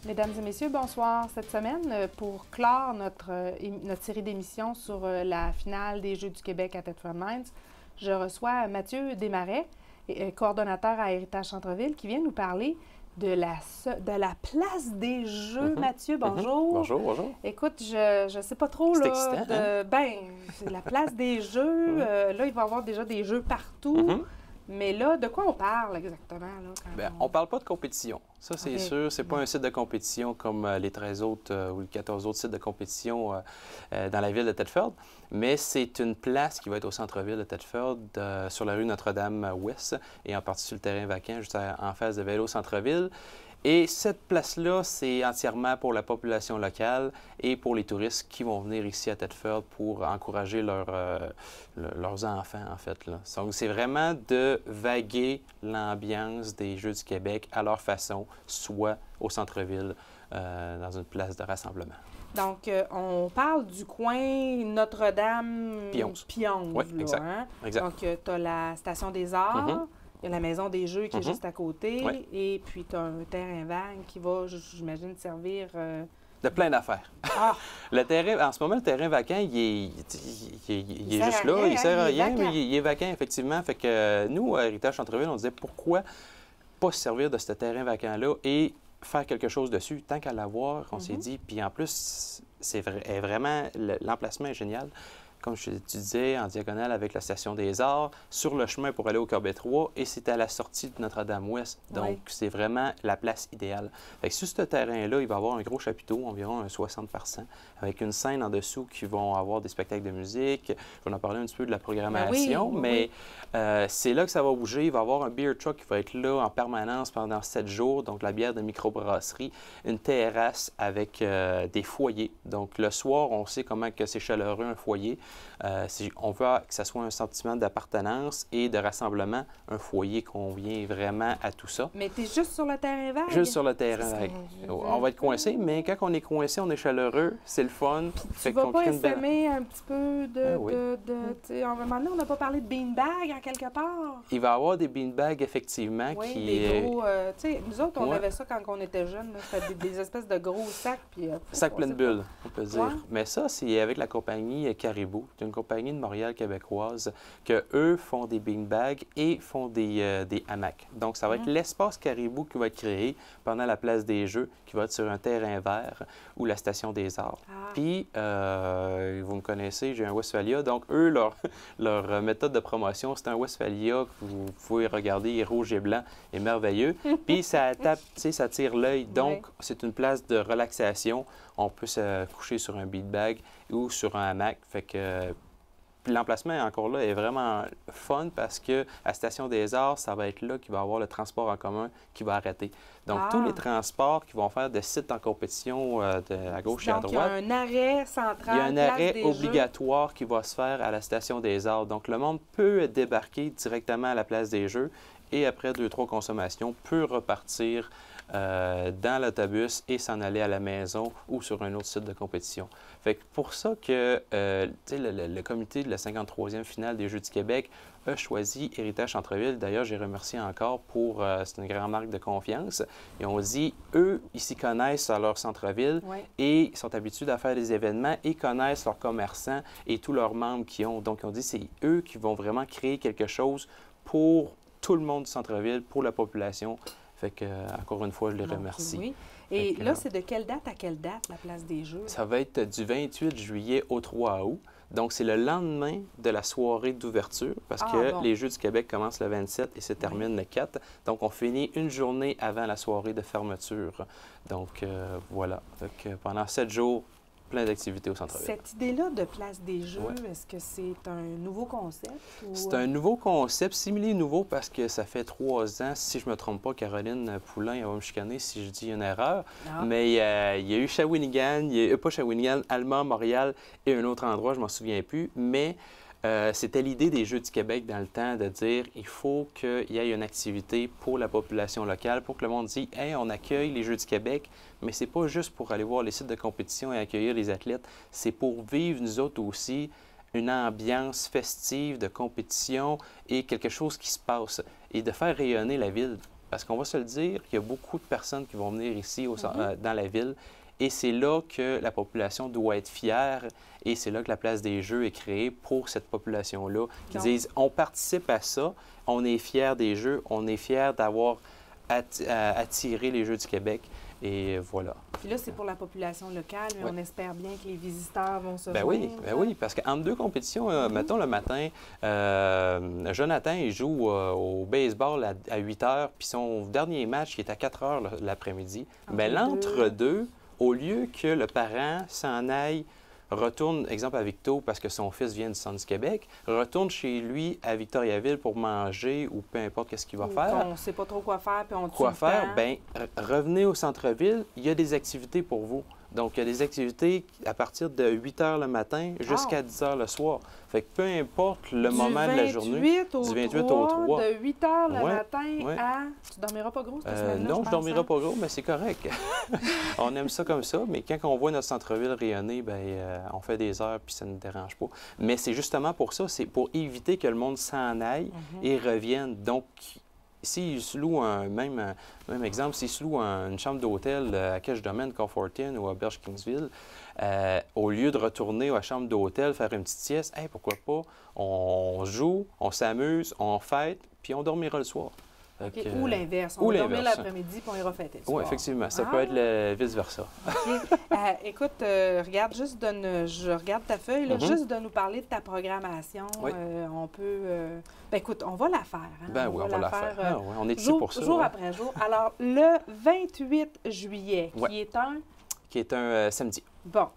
Mesdames et messieurs, bonsoir. Cette semaine, pour clore notre série d'émissions sur la finale des Jeux du Québec à Thetford Mines, je reçois Mathieu Desmarais, coordonnateur à Héritage Centre-Ville, qui vient nous parler de la place des Jeux. Mathieu, bonjour. Bonjour, bonjour. Écoute, je ne sais pas trop, c'est là, excitant, hein? C'est la place des Jeux. Là, il va y avoir déjà des Jeux partout. Mais là, de quoi on parle exactement? Là, on ne parle pas de compétition. Ça, c'est OK. sûr. C'est pas un site de compétition comme les 13 autres ou les 14 autres sites de compétition dans la ville de Thetford. Mais c'est une place qui va être au centre-ville de Thetford, sur la rue Notre-Dame-Ouest, et en partie sur le terrain vacant, juste en face de Vélo Centre-Ville. Et cette place-là, c'est entièrement pour la population locale et pour les touristes qui vont venir ici à Thetford pour encourager leurs enfants, en fait, là. Donc, c'est vraiment de vaguer l'ambiance des Jeux du Québec à leur façon, soit au centre-ville, dans une place de rassemblement. Donc, on parle du coin Notre-Dame... Pionce. Oui, exact. Hein? Exact. Donc, tu as la Station des Arts, il y a la Maison des Jeux qui est juste à côté, Oui. et puis tu as un terrain vague qui va, j'imagine, servir... De plein d'affaires. Ah! Le terrain, en ce moment, le terrain vacant, il est sert juste à là, rien, il sert à il est rien, vacant. mais il est vacant, effectivement. Fait que nous, à Héritage Centre-Ville, on disait pourquoi pas se servir de ce terrain vacant-là et faire quelque chose dessus, tant qu'à l'avoir, on s'est dit. Puis en plus, vraiment, l'emplacement est génial. Comme tu disais, en diagonale avec la Station des Arts, sur le chemin pour aller au Corbet 3, et c'est à la sortie de Notre-Dame-Ouest. Donc, Oui. c'est vraiment la place idéale. Fait que sur ce terrain-là, il va y avoir un gros chapiteau, environ un 60 par 100, avec une scène en dessous qui vont avoir des spectacles de musique. Je vais en parler un petit peu de la programmation, mais c'est là que ça va bouger. Il va y avoir un beer truck qui va être là en permanence pendant 7 jours, donc la bière de microbrasserie, une terrasse avec des foyers. Donc, le soir, on sait comment que c'est chaleureux, un foyer. On veut que ça soit un sentiment d'appartenance et de rassemblement, un foyer convient vraiment à tout ça. Mais tu es juste sur le terrain vague? Juste sur le terrain Ça vague. serait- On va être coincé, mais quand on est coincé, on est chaleureux, c'est le fun. Tu vas pas essaimer un petit peu de... oui. tu sais, à un moment donné, on n'a pas parlé de beanbag en quelque part? Il va y avoir des beanbags, effectivement, Oui, qui... des gros... tu sais, nous autres, on Ouais. avait ça quand on était jeunes. C'était des espèces de gros sacs. Puis, Sac plein de bulles, on peut dire. Ouais. Mais ça, c'est avec la compagnie Caribou. C'est une compagnie de Montréal québécoise que eux font des beanbags et font des hamacs. Donc, ça va être l'espace Caribou qui va être créé pendant la place des Jeux, qui va être sur un terrain vert ou la Station des Arts. Ah. Puis, vous me connaissez, j'ai un Westphalia. Donc, eux, leur méthode de promotion, c'est un Westphalia que vous pouvez regarder, il est rouge et blanc, est merveilleux. Puis, ça tape, tu sais, ça tire l'œil. Donc, c'est une place de relaxation. On peut se coucher sur un beanbag ou sur un hamac. Fait que l'emplacement, encore là, est vraiment fun parce que à Station des Arts, ça va être là qu'il va y avoir le transport en commun qui va arrêter. Donc, tous les transports qui vont faire de sites en compétition à gauche et à Donc, droite. il y a un arrêt central. Il y a un place arrêt des obligatoire qui va se faire à la Station des Arts. Donc, le monde peut débarquer directement à la place des Jeux et après 2-3 consommations, peut repartir dans l'autobus et s'en aller à la maison ou sur un autre site de compétition. Fait que pour ça que le comité de la 53e finale des Jeux du Québec a choisi Héritage Centre-Ville. D'ailleurs, j'ai remercié encore pour... c'est une grande marque de confiance. Ils ont dit, eux, ils s'y connaissent à leur centre-ville et sont habitués à faire des événements et connaissent leurs commerçants et tous leurs membres qui ont. Donc, ils ont dit, c'est eux qui vont vraiment créer quelque chose pour tout le monde du centre-ville, pour la population. Fait que, encore une fois, je les remercie. Oui. Et là, c'est de quelle date à quelle date, la place des Jeux? Ça va être du 28 juillet au 3 août. Donc, c'est le lendemain de la soirée d'ouverture parce que les Jeux du Québec commencent le 27 et se terminent le 4. Donc, on finit une journée avant la soirée de fermeture. Donc, voilà. Fait que pendant 7 jours, plein d'activités au centre-ville. Cette idée-là de place des Jeux, est-ce que c'est un nouveau concept? Ou... C'est un nouveau concept, simili nouveau parce que ça fait 3 ans, si je ne me trompe pas, Caroline Poulain, elle va me chicaner si je dis une erreur, mais il y a eu Shawinigan, pas Shawinigan, Alma, Montréal et un autre endroit, je ne m'en souviens plus, mais c'était l'idée des Jeux du Québec dans le temps de dire il faut qu'il y ait une activité pour la population locale, pour que le monde dise « Hey, on accueille les Jeux du Québec », mais c'est pas juste pour aller voir les sites de compétition et accueillir les athlètes, c'est pour vivre nous autres aussi une ambiance festive de compétition et quelque chose qui se passe et de faire rayonner la ville. Parce qu'on va se le dire, il y a beaucoup de personnes qui vont venir ici dans la ville et c'est là que la population doit être fière et c'est là que la place des Jeux est créée pour cette population-là qui disent on participe à ça, on est fiers des Jeux, on est fiers d'avoir attiré les Jeux du Québec. Et voilà. Puis là, c'est pour la population locale, mais on espère bien que les visiteurs vont se joindre. Oui, parce qu'entre deux compétitions, mettons le matin, Jonathan, il joue au baseball à 8 heures, puis son dernier match qui est à 4 heures l'après-midi. Mais l'entre-deux, au lieu que le parent s'en aille, retourne, exemple à Victo, parce que son fils vient du centre du Québec, retourne chez lui à Victoriaville pour manger ou peu importe qu'est-ce qu'il va faire. On ne sait pas trop quoi faire, puis on Quoi faire? Bien, revenez au centre-ville, il y a des activités pour vous. Donc, il y a des activités à partir de 8 heures le matin jusqu'à 10 heures le soir. Fait que peu importe le moment de la journée, du 28 au 3, de 8 heures le matin à... Tu dormiras pas gros cette semaine-là? Non, je dormirai pas gros, mais c'est correct. On aime ça comme ça, mais quand on voit notre centre-ville rayonner, bien, on fait des heures puis ça ne nous dérange pas. Mais c'est justement pour ça, c'est pour éviter que le monde s'en aille et revienne. Donc, s'il se loue même exemple, s'il se loue une chambre d'hôtel à Cache-Domaine, Confortin ou à Berge-Kingsville, au lieu de retourner à la chambre d'hôtel, faire une petite sieste, pourquoi pas, on joue, on s'amuse, on fête, puis on dormira le soir. Okay. Ou l'inverse. On va dormir l'après-midi puis on ira fêter. Oui, effectivement. Ça peut être le vice-versa. OK. Écoute, regarde, je regarde ta feuille, là, juste de nous parler de ta programmation. Oui. On peut... ben écoute, on va la faire. Hein? Ben oui, on va la faire. On est ici pour ça. Jour après jour. Alors, le 28 juillet, qui est un samedi. Bon.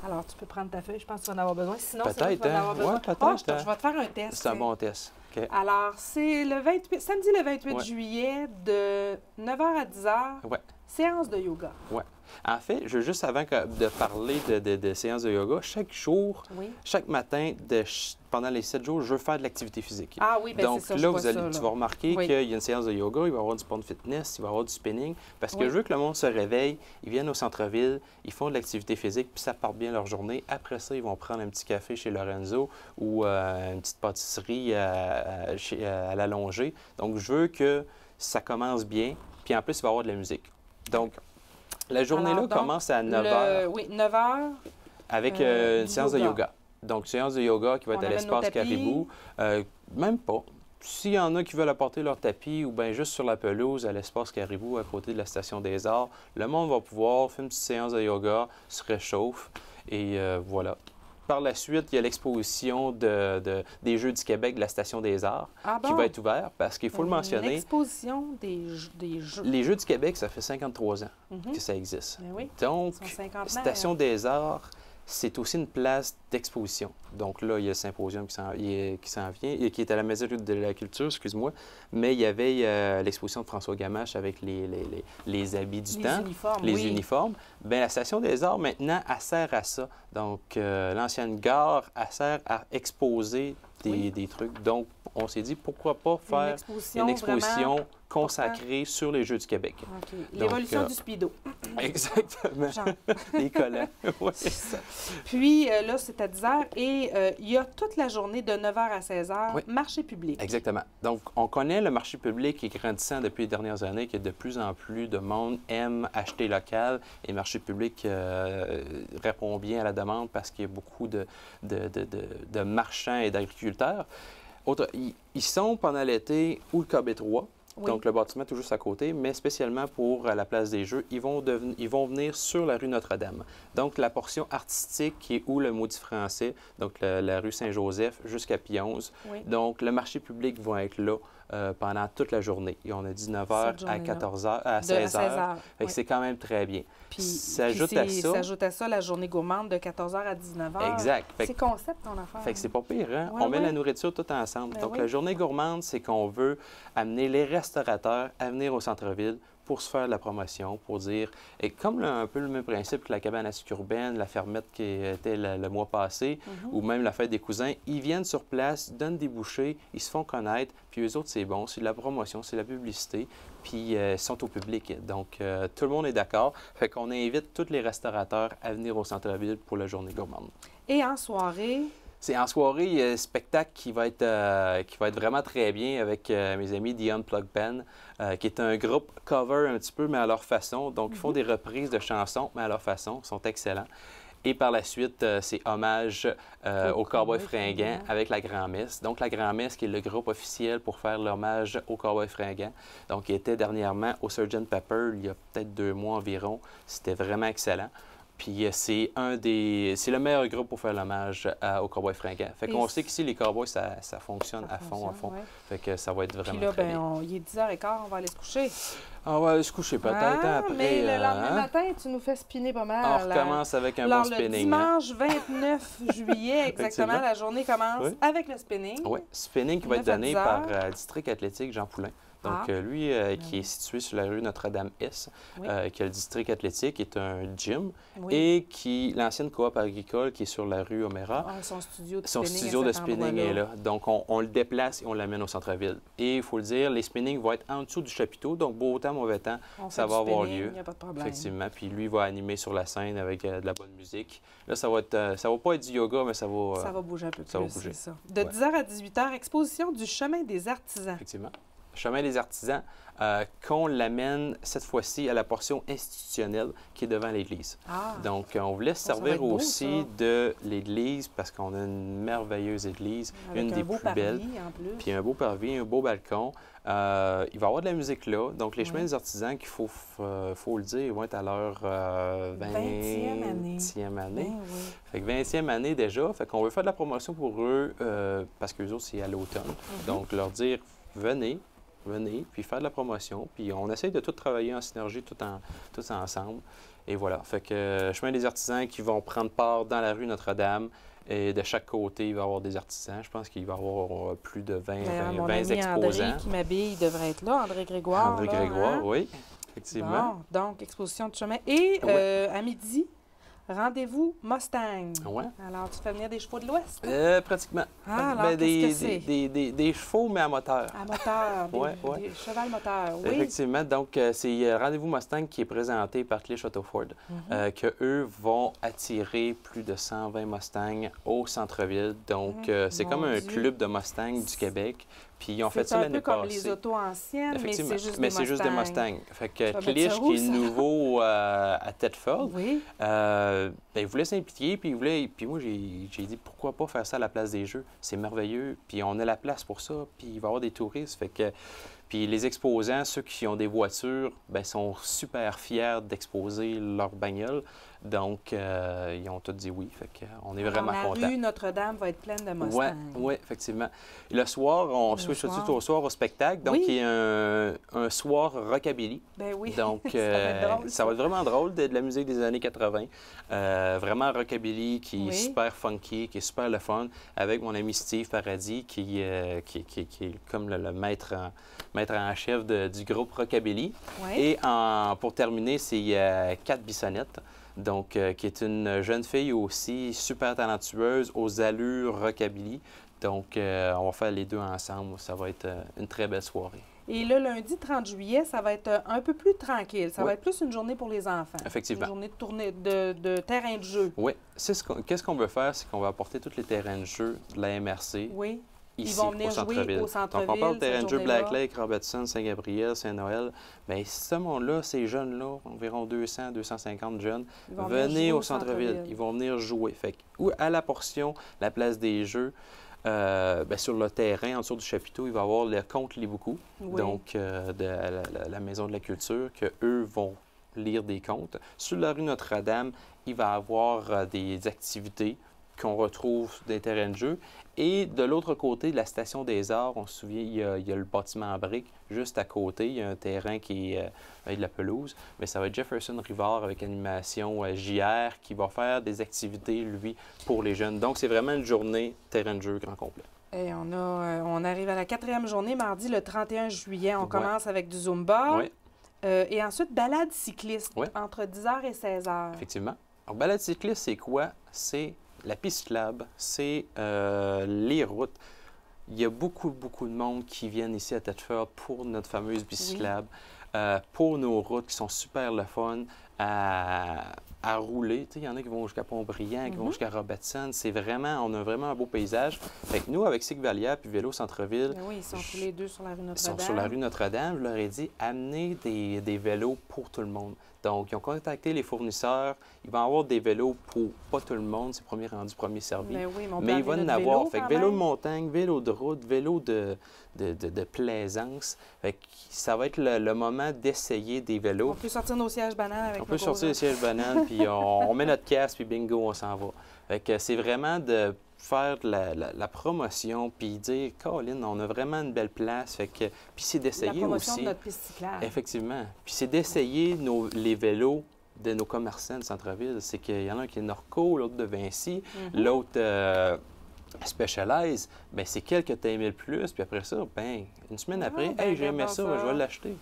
Alors, tu peux prendre ta feuille, je pense que tu vas en avoir besoin. Sinon, peut-être, tu vas en avoir besoin. Peut-être. Je vais te faire un test. C'est un bon test. Okay. Alors, c'est samedi le 28 juillet de 9h à 10h, séance de yoga. Oui. En fait, je veux juste, avant de parler de séance de yoga, chaque jour, chaque matin, pendant les 7 jours, je veux faire de l'activité physique. Ah oui, bien c'est ça, là, tu vas remarquer qu'il y a une séance de yoga, il va y avoir du pont de fitness, il va y avoir du spinning, parce que je veux que le monde se réveille, ils viennent au centre-ville, ils font de l'activité physique, puis ça part bien leur journée. Après ça, ils vont prendre un petit café chez Lorenzo ou une petite pâtisserie à l'Allongée. Donc, je veux que ça commence bien, puis en plus, il va y avoir de la musique. Donc, la journée-là commence à 9h. Oui, 9h. Avec une séance de yoga. Donc, séance de yoga qui va être à l'espace Caribou. Même pas. S'il y en a qui veulent apporter leur tapis ou bien juste sur la pelouse à l'espace Caribou à côté de la Station des Arts, le monde va pouvoir faire une petite séance de yoga, se réchauffe et voilà. Par la suite, il y a l'exposition des Jeux du Québec de la Station des Arts qui va être ouverte parce qu'il faut le mentionner. L'exposition des Jeux. Les Jeux du Québec, ça fait 53 ans que ça existe. Oui. Donc, Station des Arts, c'est aussi une place d'exposition. Donc là, il y a le symposium qui s'en vient, et qui est à la Maison de la Culture, excuse-moi, mais il y avait l'exposition de François Gamache avec les habits du temps, les uniformes. Bien, la Station des Arts, maintenant, elle sert à ça. Donc, l'ancienne gare, elle sert à exposer des trucs. Donc, on s'est dit, pourquoi pas faire une exposition consacrée sur les Jeux du Québec. Okay. L'évolution du speedo. Exactement. Les collants. C'est ça. Puis là, c'est à 10h et il y a toute la journée de 9h à 16h, marché public. Exactement. Donc, on connaît le marché public qui est grandissant depuis les dernières années, que de plus en plus de monde aime acheter local et le marché public répond bien à la demande parce qu'il y a beaucoup de marchands et d'agriculteurs. Ils sont pendant l'été ou le KB3. Donc, le bâtiment tout juste à côté, mais spécialement pour la place des Jeux, ils vont venir sur la rue Notre-Dame. Donc, la portion artistique qui est où le Maudit Français, donc la rue Saint-Joseph jusqu'à Pionze. Donc, le marché public va être là pendant toute la journée. Et on a 19h à 14h, à 16h. Fait que c'est quand même très bien. Puis s'ajoute à ça la journée gourmande de 14h à 19h. Exact. C'est concept, ton affaire. Fait que c'est pas pire, hein? On met la nourriture tout ensemble. Donc, la journée gourmande, c'est qu'on veut amener les restaurateurs à venir au centre-ville pour se faire de la promotion, pour dire... Et comme un peu le même principe que la cabane à sucre urbaine, la fermette qui était le mois passé, ou même la fête des cousins, ils viennent sur place, donnent des bouchées, ils se font connaître, puis eux autres, c'est bon, c'est de la promotion, c'est de la publicité, puis ils sont au public. Donc, tout le monde est d'accord. Fait qu'on invite tous les restaurateurs à venir au centre-ville pour la journée gourmande. Et en soirée... C'est en soirée spectacle qui va être vraiment très bien avec mes amis The Unplugged Band, qui est un groupe cover un petit peu, mais à leur façon. Donc, ils font des reprises de chansons, mais à leur façon. Ils sont excellents. Et par la suite, c'est hommage aux Cowboys fringants avec la Grand-Messe. Donc, la Grand-Messe, qui est le groupe officiel pour faire l'hommage aux Cowboys fringants. Donc, il était dernièrement au Sgt. Pepper, il y a peut-être 2 mois environ. C'était vraiment excellent. Puis c'est le meilleur groupe pour faire l'hommage aux Cowboys fringants. Fait qu'on sait qu'ici, les Cowboys, ça fonctionne à fond. Ouais. Fait que ça va être vraiment très bien. Il est 10h15, on va aller se coucher. On va aller se coucher peut-être après. Mais le lendemain matin, tu nous fais spinner pas mal. On recommence avec un bon spinning. Le dimanche 29 juillet, exactement, la journée commence avec le spinning. Oui, spinning qui va être donné par District Athlétique Jean Poulain. Donc, lui, qui est situé sur la rue Notre-Dame-Est, qui a le district athlétique, qui est un gym, et l'ancienne coop agricole qui est sur la rue Omera. Son studio de spinning est là. Donc, on le déplace et on l'amène au centre-ville. Et il faut le dire, les spinnings vont être en dessous du chapiteau. Donc, beau temps, mauvais temps, ça va avoir lieu. Il n'y a pas de problème. Effectivement. Puis lui va animer sur la scène avec de la bonne musique. Là, ça va pas être du yoga, mais ça va... ça va bouger un peu plus, c'est ça. De 10h à 18h, exposition du chemin des artisans. Effectivement. Chemin des artisans, qu'on l'amène cette fois-ci à la portion institutionnelle qui est devant l'Église. Donc, on voulait se servir aussi de l'Église parce qu'on a une merveilleuse Église, avec une des plus belles. En plus. Puis un beau parvis, un beau balcon. Il va y avoir de la musique là. Donc, les chemins des artisans, qu'il faut le dire, ils vont être à leur 20e année. Ben, Fait que 20e année déjà. Fait qu'on veut faire de la promotion pour eux parce qu'eux autres, c'est à l'automne. Donc, leur dire, venez, puis faire de la promotion. Puis on essaye de tout travailler en synergie, tous ensemble. Et voilà. Fait que chemin des artisans qui vont prendre part dans la rue Notre-Dame. Et de chaque côté, il va y avoir des artisans. Je pense qu'il va y avoir plus de 20 exposants. André qui m'habille devrait être là. André Grégoire. Oui, effectivement. Bon, donc, exposition de chemin. Et à midi, rendez-vous Mustang. Ouais. Alors, tu fais venir des chevaux de l'Ouest? Pratiquement. Alors, qu'est-ce que c'est? Des chevaux, mais à moteur. À moteur, des chevals moteurs, oui. Effectivement. Donc, c'est Rendez-vous Mustang qui est présenté par Clé Château Ford, que eux vont attirer plus de 120 Mustangs au centre-ville. Donc, c'est comme un club de Mustangs du Québec. Puis ils ont fait ça l'année passée. C'est un peu comme les autos anciennes, mais c'est juste des Mustangs. Fait que Clich, qui est nouveau à Thetford, il voulait s'impliquer, puis moi, j'ai dit pourquoi pas faire ça à la place des jeux. C'est merveilleux, puis on a la place pour ça, puis il va y avoir des touristes. Fait que, puis les exposants, ceux qui ont des voitures, sont super fiers d'exposer leur bagnole. Donc, ils ont tous dit oui. Fait qu'on est vraiment contents. La rue Notre-Dame va être pleine de Mustangs. Oui, effectivement. Et le soir, on switch tout de suite au soir au spectacle. Donc, il y a un soir rockabilly. Ben oui. Donc, ça va être vraiment drôle de la musique des années 80. Vraiment rockabilly, qui est super funky, qui est super le fun, avec mon ami Steve Paradis, qui est comme le maître en chef du groupe Rockabilly. Et pour terminer, c'est Kat Bissonnette. Donc, qui est une jeune fille aussi super talentueuse, aux allures rockabilly. Donc, on va faire les deux ensemble. Ça va être une très belle soirée. Et le lundi 30 juillet, ça va être un peu plus tranquille. Ça va être plus une journée pour les enfants. Effectivement. Une journée de terrain de jeu. Oui. Qu'est-ce qu'on veut faire? C'est qu'on va apporter tous les terrains de jeu de la MRC. Oui. Ici, ils vont venir jouer au centre-ville. Donc, on parle de terrain de jeu Black Lake, Robertson, Saint-Gabriel, Saint-Noël. Bien, ce monde-là, ces jeunes-là, environ 200, 250 jeunes, venez au centre-ville. Ils vont venir jouer. Fait que, à la portion, la place des jeux, sur le terrain, en dessous du chapiteau, il va y avoir le Conte lit beaucoup, donc de la Maison de la Culture, qu'eux vont lire des contes. Sur la rue Notre-Dame, il va y avoir des activités qu'on retrouve des terrains de jeu. Et de l'autre côté de la Station des Arts, on se souvient, il y a le bâtiment en briques juste à côté. Il y a un terrain qui est avec de la pelouse. Mais ça va être Jefferson Rivard avec animation JR qui va faire des activités, lui, pour les jeunes. Donc, c'est vraiment une journée terrain de jeu grand complet. Et on arrive à la 4e journée, mardi, le 31 juillet. On commence avec du Zumba. Et ensuite, balade cycliste entre 10h et 16h. Effectivement. Alors, balade cycliste, c'est quoi? C'est la piste cyclable, c'est les routes. Il y a beaucoup de monde qui viennent ici à Thetford pour notre fameuse piste cyclable, pour nos routes qui sont super le fun, à rouler. Il y en a qui vont jusqu'à Pont-Brillant, qui vont jusqu'à Robertson. On a vraiment un beau paysage. Fait que nous, avec Cycle Vallière puis Vélo Centre-Ville... Oui, ils sont tous les deux sur la rue Notre-Dame. Ils sont sur la rue Notre-Dame. Je leur ai dit, amenez des vélos pour tout le monde. Donc, ils ont contacté les fournisseurs. Ils vont avoir des vélos pour pas tout le monde. C'est premier rendu, premier servi. Mais ils vont en avoir. Fait que vélo de montagne, vélo de route, vélo de plaisance. Fait que ça va être le moment d'essayer des vélos. On peut sortir nos sièges bananes avec On peut sortir les sièges bananes, puis on met notre casque, puis bingo, on s'en va. Fait que c'est vraiment de faire la promotion, puis dire, Colin, on a vraiment une belle place. Fait que, puis c'est d'essayer aussi. La promotion de notre piste cyclable. Effectivement. Puis c'est d'essayer les vélos de nos commerçants de centre-ville. C'est qu'il y en a un qui est Norco, l'autre de Vinci, l'autre Specialized. Bien, c'est quel que tu as aimé le plus. Puis après ça, ben une semaine après, hey, j'ai aimé ça, je vais l'acheter.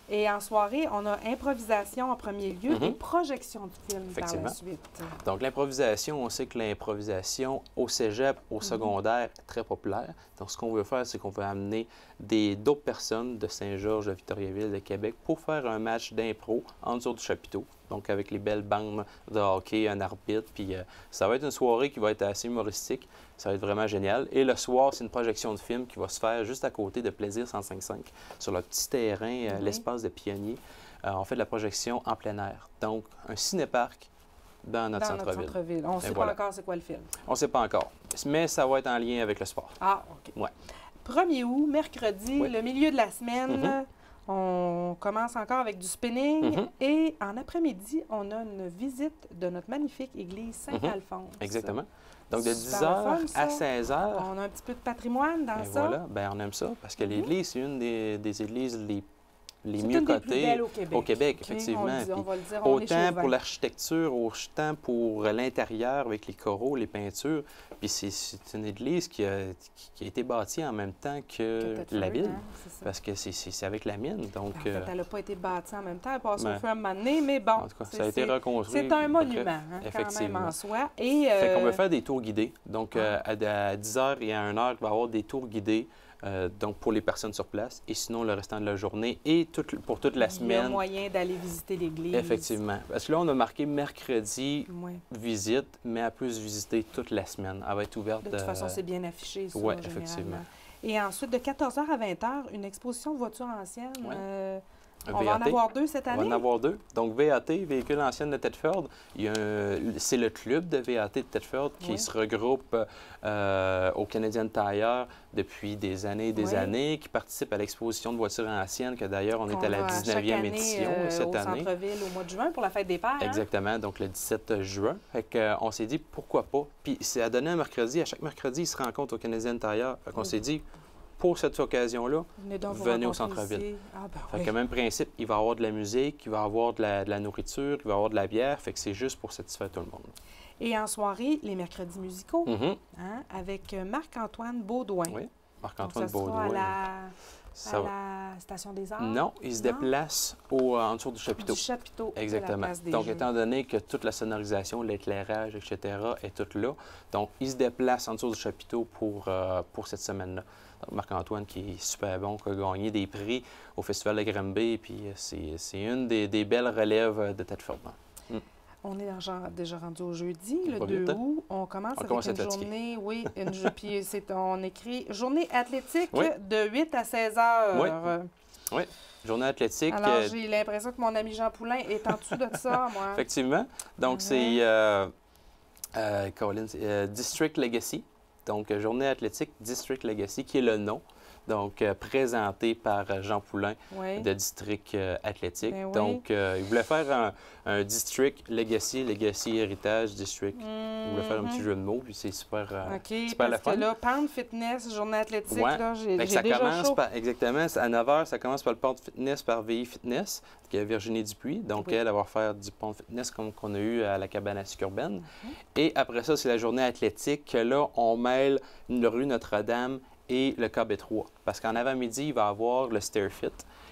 Et en soirée, on a improvisation en premier lieu et projection de film par la suite. Donc, l'improvisation, on sait que l'improvisation au cégep, au secondaire, est très populaire. Donc, ce qu'on veut faire, c'est qu'on veut amener d'autres personnes de Saint-Georges, de Victoriaville, de Québec, pour faire un match d'impro en dessous du chapiteau. Donc, avec les belles bandes de hockey, un arbitre. Puis, ça va être une soirée qui va être assez humoristique. Ça va être vraiment génial. Et le soir, c'est une projection de film qui va se faire juste à côté de Plaisir 105.5, sur le petit terrain, l'espace de Pionnier. On fait de la projection en plein air. Donc, un cinéparc dans notre centre-ville. On ne sait pas encore c'est quoi le film. On ne sait pas encore. Mais ça va être en lien avec le sport. Ah, OK. Ouais. 1er août, mercredi, le milieu de la semaine. On commence encore avec du spinning et en après-midi, on a une visite de notre magnifique église Saint-Alphonse. Exactement. Donc, de 10h à 16h. On a un petit peu de patrimoine dans ça. Voilà, bien, on aime ça parce que l'église, c'est une des églises les mieux cotées au Québec, effectivement. On va le dire, autant pour l'architecture, autant pour l'intérieur avec les coraux, les peintures. Puis c'est une église qui a été bâtie en même temps que la ville, parce que c'est avec la mine. Donc, en fait, elle n'a pas été bâtie en même temps, elle passe au feu un moment donné, mais bon. En tout cas, ça a été reconstruit. C'est un monument, quand même, en soi. Fait qu'on veut faire des tours guidés. Donc, à 10h et à 1h, il va y avoir des tours guidés. Donc, pour les personnes sur place, et sinon le restant de la journée et pour toute la semaine. Il y a moyen d'aller visiter l'église. Effectivement. Parce que là, on a marqué mercredi visite, mais elle peut se visiter toute la semaine. Elle va être ouverte. De toute façon, c'est bien affiché, ça, effectivement. Et ensuite, de 14h à 20h, une exposition de voitures anciennes. On VAT. va en avoir 2 cette année? On va en avoir 2. Donc, VAT, Véhicules anciennes de Thetford, c'est le club de VAT de Thetford qui se regroupe au Canadian Tire depuis des années et des années, qui participe à l'exposition de voitures anciennes, que d'ailleurs, on est à la 19e édition cette année. Au centre-ville au mois de juin pour la fête des pères. Exactement, donc le 17 juin. Fait qu'on s'est dit, pourquoi pas? Puis, c'est à donner un mercredi. À chaque mercredi, ils se rencontrent au Canadian Tire. Fait qu'on s'est dit, pour cette occasion-là, venez au centre-ville. Fait que même principe, il va y avoir de la musique, il va y avoir de la nourriture, il va y avoir de la bière, fait que c'est juste pour satisfaire tout le monde. Et en soirée, les mercredis musicaux, avec Marc-Antoine Beaudoin. Oui, Marc-Antoine Beaudoin. À la Station des Arts? Non, il se déplace en dessous du chapiteau. Du chapiteau. Exactement. Donc, étant donné que toute la sonorisation, l'éclairage, etc., est toute là, donc il se déplace en dessous du chapiteau pour cette semaine-là. Marc-Antoine, qui est super bon, qui a gagné des prix au Festival de Granby, puis c'est une des belles relèves de Thetford. On est déjà rendu au jeudi, le 2 août. On commence avec une journée, puis on écrit journée athlétique de 8 à 16 heures. Oui, journée athlétique. Alors, j'ai l'impression que mon ami Jean Poulain est en dessous de ça, moi. Effectivement. Donc, c'est District Legacy. Donc, journée athlétique District Legacy, qui est le nom. Donc, présenté par Jean Poulain de District Athlétique. Donc, il voulait faire un District Legacy Héritage District. Il voulait faire un petit jeu de mots, puis c'est super, super parce que là, Pound Fitness, journée athlétique, là, j'ai déjà commence chaud. Exactement, à 9h, ça commence par le Pound Fitness par VI Fitness, qui est Virginie Dupuis. Donc, elle va faire du Pound Fitness comme qu'on a eu à la cabane à Sucurbaine. Et après ça, c'est la journée athlétique. Là, on mêle une rue Notre-Dame et le KB3. Parce qu'en avant-midi, il va y avoir le Stairfit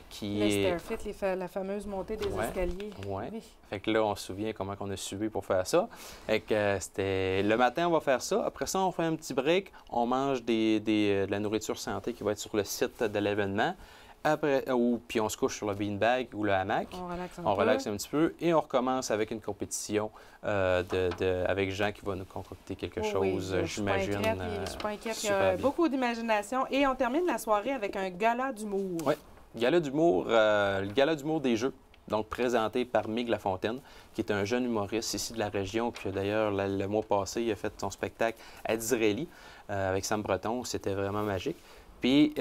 qui est... Le Stairfit, la fameuse montée des escaliers. Oui. Fait que là, on se souvient comment on a subi pour faire ça. Fait que c'était... Le matin, on va faire ça. Après ça, on fait un petit break. On mange de la nourriture santé qui va être sur le site de l'événement. Puis on se couche sur le beanbag ou le hamac. On relaxe un petit peu et on recommence avec une compétition avec Jean qui va nous concocter quelque chose, j'imagine. Je suis pas inquiète. Il y a beaucoup d'imagination. Et on termine la soirée avec un gala d'humour. Oui, le gala d'humour des Jeux. Donc, présenté par Mig Lafontaine, qui est un jeune humoriste ici de la région, qui d'ailleurs, le mois passé, il a fait son spectacle à Disraeli avec Sam Breton. C'était vraiment magique. Puis,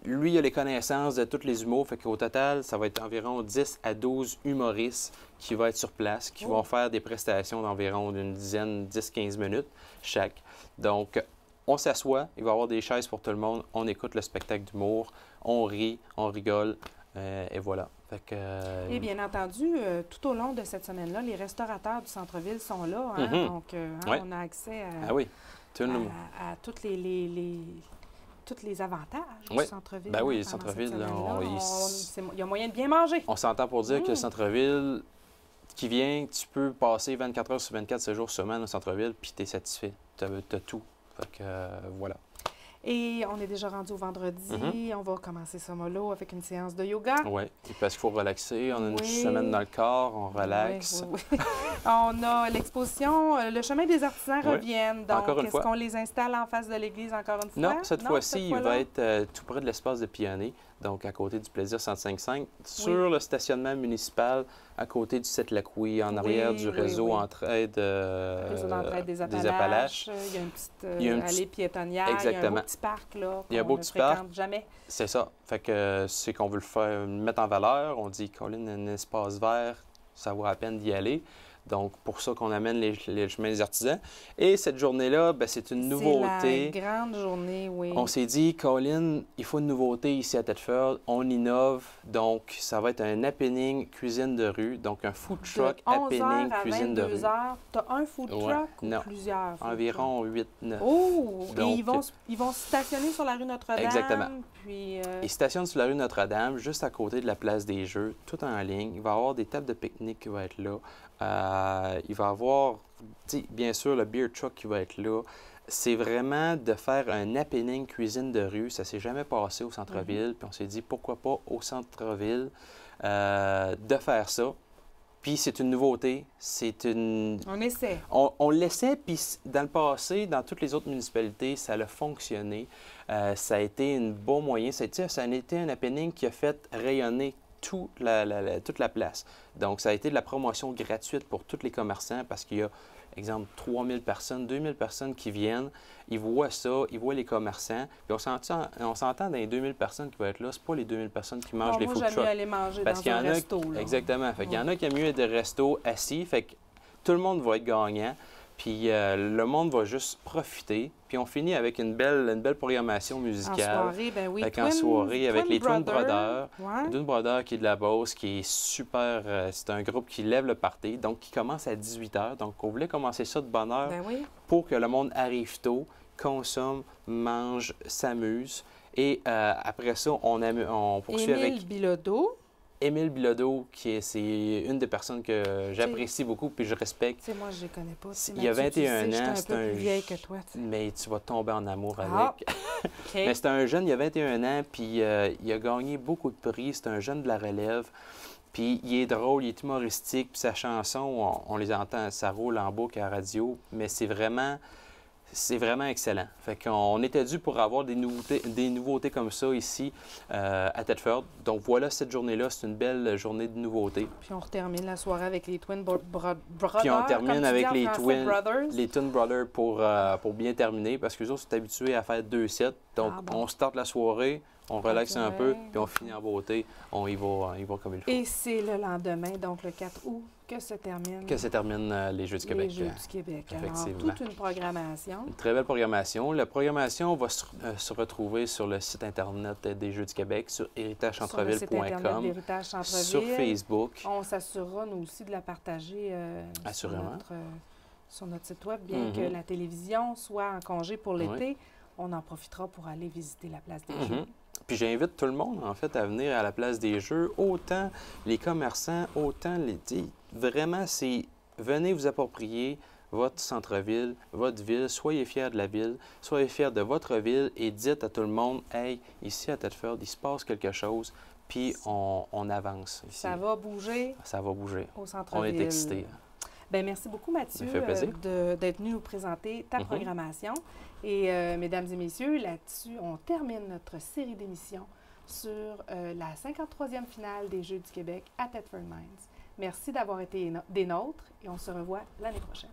lui, il a les connaissances de tous les humours, fait qu'au total, ça va être environ 10 à 12 humoristes qui vont être sur place, qui vont faire des prestations d'environ d'une dizaine, 10-15 minutes chaque. Donc, on s'assoit, il va y avoir des chaises pour tout le monde, on écoute le spectacle d'humour, on rit, on rigole, et voilà. Fait que, Et bien entendu, tout au long de cette semaine-là, les restaurateurs du centre-ville sont là, hein? Donc on a accès à tous les avantages du centre-ville. Ben oui, le centre-ville, il y a moyen de bien manger. On s'entend pour dire que le centre-ville qui vient, tu peux passer 24 heures sur 24, 7 jours semaine au centre-ville, puis tu es satisfait. Tu as tout. Fait que voilà. Et on est déjà rendu au vendredi. On va commencer ça mollo avec une séance de yoga. Oui, parce qu'il faut relaxer. On a une semaine dans le corps, on relaxe. Oui. On a l'exposition Le chemin des artisans reviennent. Donc, est-ce qu'on les installe en face de l'église encore une fois? Non, cette fois-ci, il va être tout près de l'espace de Pionnier, donc à côté du Plaisir 105.5, sur le stationnement municipal, à côté du Sept-Lac-Oui, en arrière du réseau Entraide des Appalaches. Il y a une petite allée piétonnière. Exactement. Il y a un beau petit parc, là. Il y a un beau petit parc. Jamais. C'est ça. Fait que c'est qu'on veut le mettre en valeur. On dit, Colin, un espace vert, ça vaut la peine d'y aller. Donc, pour ça qu'on amène les chemins des artisans. Et cette journée-là, bien, c'est une nouveauté. C'est la grande journée, oui. On s'est dit, Colin, il faut une nouveauté ici à Thetford. On innove. Donc, ça va être un happening cuisine de rue. Donc, un food truck happening cuisine de rue. Tu as un food truck ou plusieurs? Environ 8-9. Oh! Donc, et ils vont stationner sur la rue Notre-Dame. Exactement. Puis, Ils stationnent sur la rue Notre-Dame, juste à côté de la place des Jeux, tout en ligne. Il va y avoir des tables de pique-nique qui vont être là. Il va y avoir, bien sûr, le beer truck qui va être là. C'est vraiment de faire un happening cuisine de rue. Ça ne s'est jamais passé au centre-ville. Puis on s'est dit, pourquoi pas au centre-ville de faire ça. Puis c'est une nouveauté. On essaie. On l'essaie, puis dans le passé, dans toutes les autres municipalités, ça a fonctionné. Ça a été un bon moyen. Ça a été un happening qui a fait rayonner toute la place. Donc, ça a été de la promotion gratuite pour tous les commerçants parce qu'il y a, exemple, 3000 personnes, 2000 personnes qui viennent, ils voient ça, ils voient les commerçants. Puis on s'entend dans les 2000 personnes qui vont être là, c'est pas les 2000 personnes qui mangent les food trucks. Moi, j'aime mieux aller manger dans un resto. Exactement. Fait qu'il y en a qui aiment mieux être des restos assis. Fait que tout le monde va être gagnant. Puis le monde va juste profiter. Puis on finit avec une belle programmation musicale. En soirée, ben oui. En soirée, avec les Twin Brothers. Ouais. Twin Brothers qui est de la Beauce, qui est super... c'est un groupe qui lève le party, donc qui commence à 18h. Donc on voulait commencer ça de bonne heure pour que le monde arrive tôt, consomme, mange, s'amuse. Et après ça, on poursuit avec... Émile Bilodeau, c'est une des personnes que j'apprécie beaucoup puis je respecte. Moi, je ne les connais pas. Il y a 21 ans. C'est un peu plus vieille que toi. Mais tu vas tomber en amour avec. Mais c'est un jeune, il y a 21 ans, puis il a gagné beaucoup de prix. C'est un jeune de la relève. Puis il est drôle, il est humoristique. Puis sa chanson, on les entend, ça roule en boucle à la radio. Mais c'est vraiment excellent. Fait qu'on était dû pour avoir des nouveautés comme ça ici à Thetford. Donc voilà, cette journée-là, c'est une belle journée de nouveautés. Puis on termine la soirée avec les Twin Brothers. Puis on termine avec les Twin Brothers pour bien terminer, parce que les autres sont habitués à faire 2 sets. Donc on starte la soirée, on relaxe un peu, puis on finit en beauté. On y va comme il faut. Et c'est le lendemain, donc le 4 août, que se terminent les Jeux du Québec. Les Jeux du Québec. Effectivement. Alors, toute une programmation. Une très belle programmation. La programmation va se retrouver sur le site Internet des Jeux du Québec, sur héritagecentreville.com, sur Facebook. On s'assurera, nous aussi, de la partager sur notre site web, bien que la télévision soit en congé pour l'été. On en profitera pour aller visiter la place des Jeux. Puis j'invite tout le monde, en fait, à venir à la place des Jeux, autant les commerçants, autant les... Vraiment, c'est venez vous approprier votre centre-ville, votre ville. Soyez fiers de la ville, soyez fiers de votre ville et dites à tout le monde, « Hey, ici à Thetford, il se passe quelque chose, puis on avance ici. » Ça va bouger. Ça va bouger. Au centre-ville. On est excités. Bien, merci beaucoup, Mathieu, Ça fait plaisir. d'être venu nous présenter ta programmation. Et mesdames et messieurs, là-dessus, on termine notre série d'émissions sur la 53e finale des Jeux du Québec à Thetford Mines. Merci d'avoir été des nôtres et on se revoit l'année prochaine.